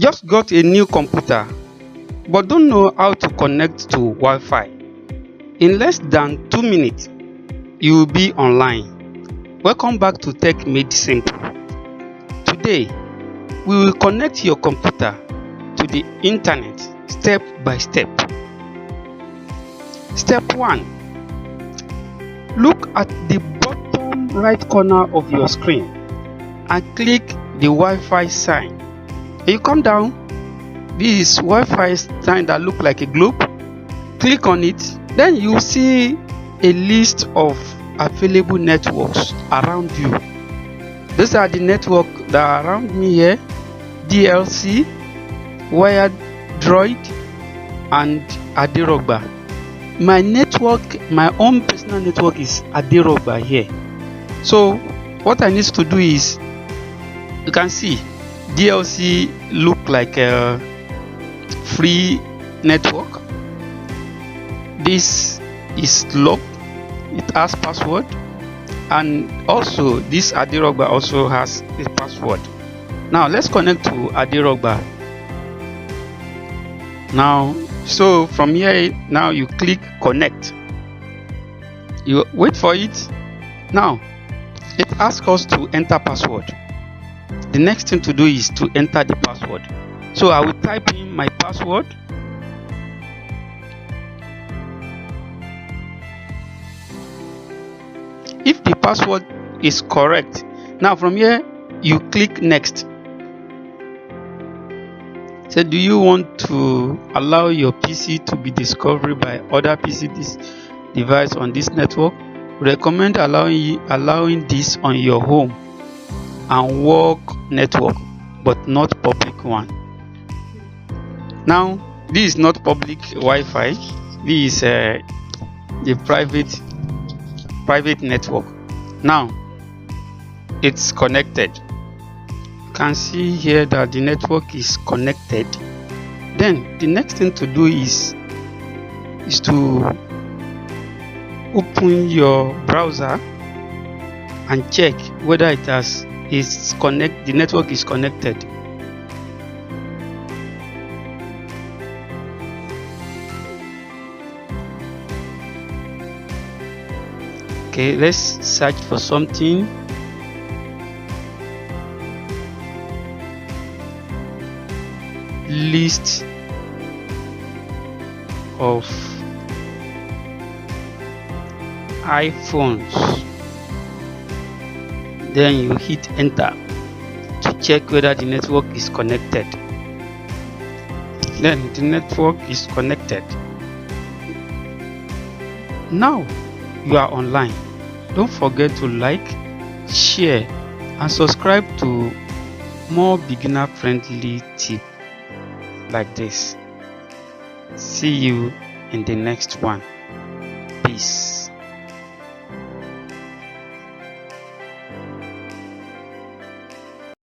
Just got a new computer but don't know how to connect to Wi-Fi. In less than 2 minutes, you will be online. Welcome back to Tech Made Simple. Today, we will connect your computer to the internet step by step. Step 1. Look at the bottom right corner of your screen and click the Wi-Fi sign. You come down, this is Wi-Fi sign that look like a globe. Click on it, then you will see a list of available networks around you. These are the networks that are around me here: DLC, Wired Droid, and Adirogba. My network, my own personal network is Adirogba here. So what I need to do is, you can see DLC look like a free network. This is locked, it has password, and also this Adirogba also has a password. Now let's connect to Adirogba. Now, so from here, now you click connect. You wait for it. Now it asks us to enter password. The next thing to do is to enter the password. So I will type in my password. If the password is correct, now from here you click next. So do you want to allow your PC to be discovered by other PC device on this network? We recommend allowing this on your home and work network, but not public one. Now this is not public Wi-Fi, this is the private network. Now it's connected. You can see here that the network is connected. Then the next thing to do is to open your browser and check whether the network is connected. Okay, let's search for something. List of iPhones. Then you hit enter to check whether the network is connected. Then the network is connected. Now you are online. Don't forget to like, share, and subscribe to more beginner friendly tips like this. See you in the next one. Peace.